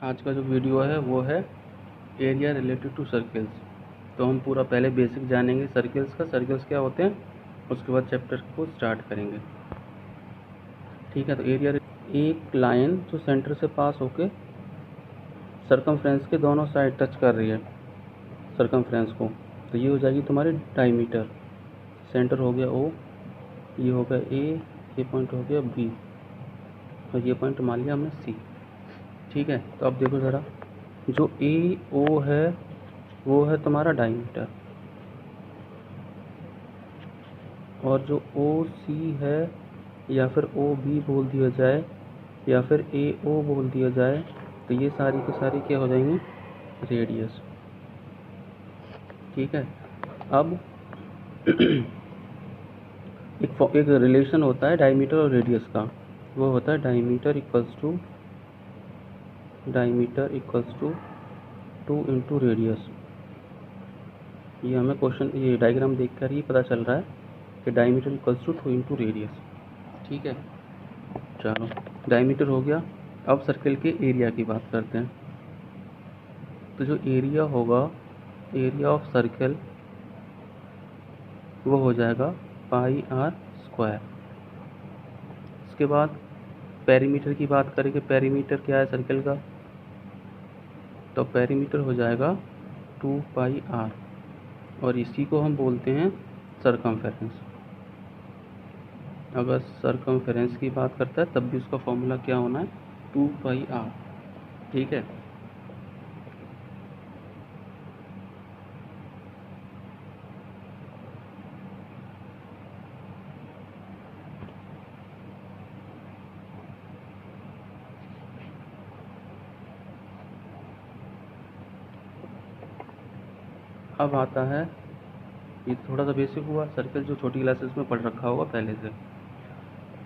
आज का जो वीडियो है वो है एरिया रिलेटेड टू सर्कल्स। तो हम पूरा पहले बेसिक जानेंगे सर्कल्स का, सर्कल्स क्या होते हैं, उसके बाद चैप्टर को स्टार्ट करेंगे। ठीक है, तो एरिया एक लाइन जो सेंटर से पास होके सर्कमफ्रेंस के दोनों साइड टच कर रही है सर्कमफ्रेंस को, तो ये हो जाएगी तुम्हारी डायमीटर। सेंटर हो गया ओ, ये हो गया ए, ये पॉइंट हो गया बी और ये पॉइंट मान लिया हमने सी। ठीक है, तो अब देखो ज़रा, जो ए ओ है वो है तुम्हारा डायमीटर, और जो ओ सी है या फिर ओ बी बोल दिया जाए या फिर ए ओ बोल दिया जाए, तो ये सारी की सारी क्या हो जाएंगी, रेडियस। ठीक है, अब एक रिलेशन होता है डायमीटर और रेडियस का, वो होता है diameter equals to 2 into radius. ये हमें क्वेश्चन, ये डायग्राम देखकर ही पता चल रहा है कि diameter equals to 2 into radius. ठीक है, चलो डायमीटर हो गया। अब सर्कल के एरिया की बात करते हैं। तो जो एरिया होगा, एरिया ऑफ सर्कल, वो हो जाएगा पाई आर स्क्वायर। इसके बाद पेरीमीटर की बात करेंगे। पेरीमीटर क्या है सर्कल का, तो पेरीमीटर हो जाएगा 2 पाई आर, और इसी को हम बोलते हैं सर्कमफेरेंस। अगर सर्कमफेरेंस की बात करता है तब भी उसका फॉर्मूला क्या होना है, 2 पाई आर। ठीक है, अब आता है, ये थोड़ा सा बेसिक हुआ, सर्कल जो छोटी क्लासेस में पढ़ रखा होगा पहले से।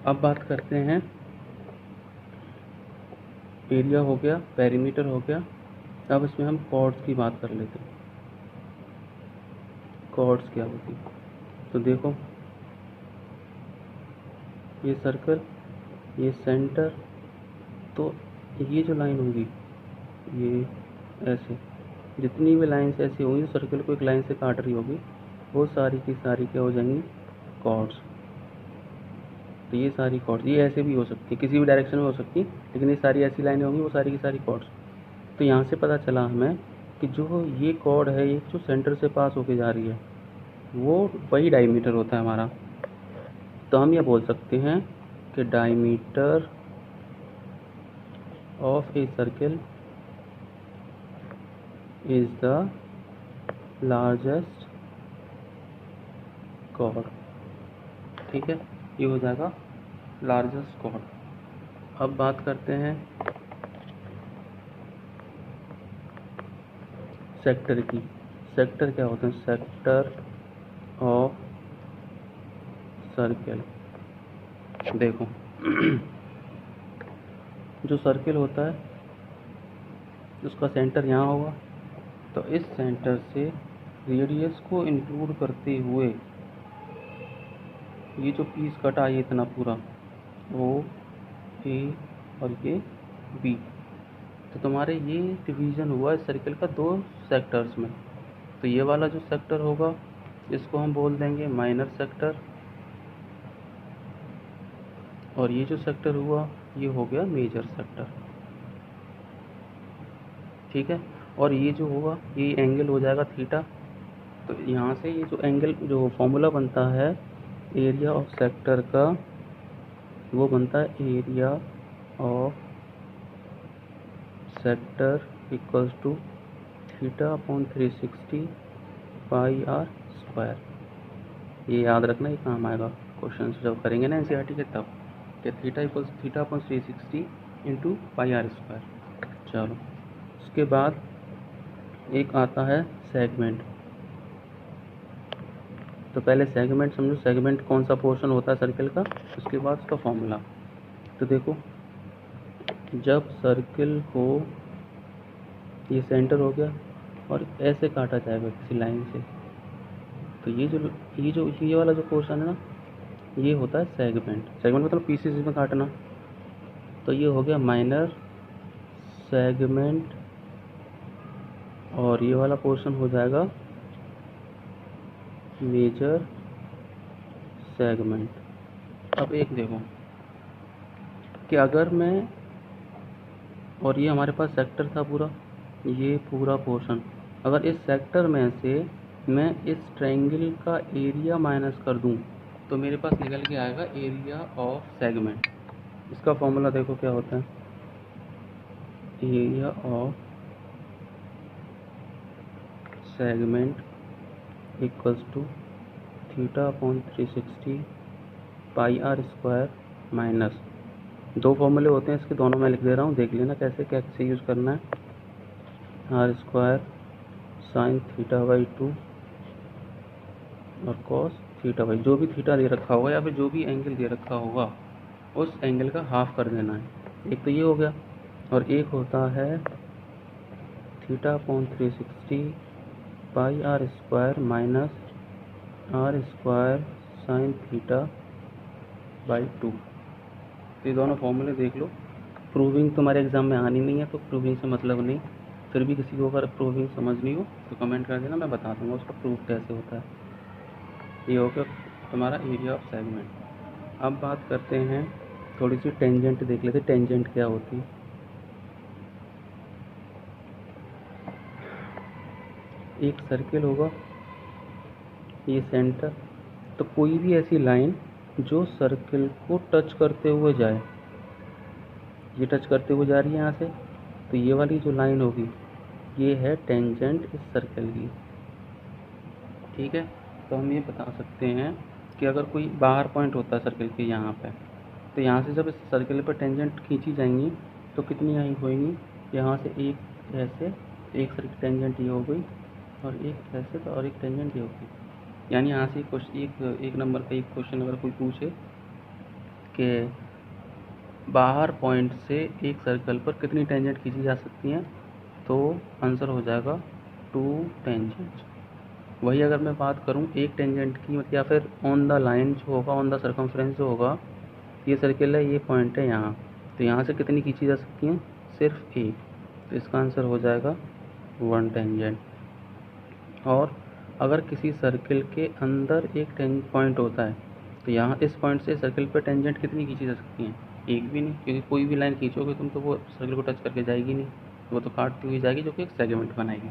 अब बात करते हैं, एरिया हो गया, पेरीमीटर हो गया। अब इसमें हम कॉर्ड्स की बात कर लेते हैं। कॉर्ड्स क्या होती, तो देखो, ये सर्कल, ये सेंटर, तो ये जो लाइन होगी, ये ऐसे जितनी भी लाइन्स ऐसी होंगी सर्कल को एक लाइन से काट रही होगी, वो सारी की सारी क्या हो जाएंगी, कॉर्ड्स। तो ये सारी कॉर्ड्स, ये ऐसे भी हो सकती है, किसी भी डायरेक्शन में हो सकती है, लेकिन ये सारी ऐसी लाइनें होंगी, वो सारी की सारी कॉर्ड्स। तो यहाँ से पता चला हमें कि जो ये कॉर्ड है, ये जो सेंटर से पास होके जा रही है, वो वही डायमीटर होता है हमारा। तो हम ये बोल सकते हैं कि diameter of a circle is the largest chord. ठीक है, ये हो जाएगा लार्जेस्ट कॉर्ड। अब बात करते हैं सेक्टर की। सेक्टर क्या होते हैं, सेक्टर ऑफ सर्कल। देखो जो सर्कल होता है उसका सेंटर यहाँ होगा, तो इस सेंटर से रेडियस को इंक्लूड करते हुए ये जो पीस कटा है इतना पूरा, ओ ए और ये बी, तो तुम्हारे ये डिवीज़न हुआ है सर्कल का दो सेक्टर्स में। तो ये वाला जो सेक्टर होगा इसको हम बोल देंगे माइनर सेक्टर, और ये जो सेक्टर हुआ ये हो गया मेजर सेक्टर। ठीक है, और ये जो होगा ये एंगल हो जाएगा थीटा। तो यहाँ से ये जो एंगल, जो फॉर्मूला बनता है एरिया ऑफ सेक्टर का, वो बनता है area of sector equals to theta upon 360 pi r square. ये याद रखना, ये काम आएगा क्वेश्चन जब करेंगे ना एनसीईआरटी के तब, कि theta equals theta upon 360 into pi r square. चलो, उसके बाद एक आता है सेगमेंट। तो पहले सेगमेंट समझो, सेगमेंट कौन सा पोर्शन होता है सर्कल का, उसके बाद उसका फॉर्मूला। तो देखो, जब सर्कल को ये सेंटर हो गया और ऐसे काटा जाएगा किसी लाइन से, तो ये वाला जो पोर्शन है ना, ये होता है सेगमेंट। सेगमेंट मतलब पीसेस में काटना। तो ये हो गया माइनर सेगमेंट और ये वाला पोर्शन हो जाएगा मेजर सेगमेंट। अब एक देखो कि अगर मैं, और ये हमारे पास सेक्टर था पूरा, ये पूरा पोर्शन, अगर इस सेक्टर में से मैं इस ट्रायंगल का एरिया माइनस कर दूं तो मेरे पास निकल के आएगा एरिया ऑफ सेगमेंट। इसका फॉर्मूला देखो क्या होता है, area of segment equals to theta upon 360 pi r square minus, दो फॉर्मूले होते हैं इसके, दोनों मैं लिख दे रहा हूँ, देख लेना कैसे कैसे यूज़ करना है। R square sine theta by 2 और कॉस थीटा बाई, जो भी थीटा दे रखा होगा या फिर जो भी एंगल दे रखा होगा उस एंगल का हाफ कर देना है। एक तो ये हो गया, और एक होता है theta upon 360 pi r square minus r square sine theta by 2। तो ये दोनों फॉर्मूले देख लो। प्रूविंग तुम्हारे एग्जाम में आनी नहीं है तो प्रूविंग से मतलब नहीं, फिर भी किसी को अगर प्रूविंग समझनी हो तो कमेंट कर देना, मैं बता दूंगा उसका प्रूफ कैसे होता है। ये हो गया तुम्हारा एरिया ऑफ सेगमेंट। अब बात करते हैं, थोड़ी सी टेंजेंट देख लेते, टेंजेंट क्या होती है। एक सर्किल होगा, ये सेंटर, तो कोई भी ऐसी लाइन जो सर्किल को टच करते हुए जाए, ये टच करते हुए जा रही है यहाँ से, तो ये वाली जो लाइन होगी ये है टेंजेंट इस सर्किल की। ठीक है, तो हम ये बता सकते हैं कि अगर कोई बाहर पॉइंट होता है सर्किल के यहाँ पे, तो यहाँ से जब इस सर्किल पर टेंजेंट खींची जाएंगी तो कितनी आई होएंगी, यहाँ से एक ऐसे, एक सर्किल टेंजेंट ये हो गई, और एक ऐसे तो और एक टेंजेंट ये हो गई। यानी यहाँ से एक नंबर का एक क्वेश्चन अगर कोई पूछे कि बाहर पॉइंट से एक सर्कल पर कितनी टेंजेंट खींची जा सकती हैं, तो आंसर हो जाएगा 2 टेंजेंट। वही अगर मैं बात करूं एक टेंजेंट की, मतलब या फिर ऑन द लाइन जो होगा, ऑन द सर्कमफ्रेंस जो होगा, ये सर्किल है, ये पॉइंट है यहाँ, तो यहाँ से कितनी खींची जा सकती हैं, सिर्फ एक, तो इसका आंसर हो जाएगा 1 टेंजेंट। और अगर किसी सर्किल के अंदर एक पॉइंट होता है तो यहाँ इस पॉइंट से सर्किल पर टेंजेंट कितनी खींची जा सकती हैं, एक भी नहीं, क्योंकि कोई भी लाइन खींचोगे तुम तो वो सर्किल को टच करके जाएगी नहीं, वो तो काटती हुई जाएगी जो कि एक सेगमेंट बनाएगी।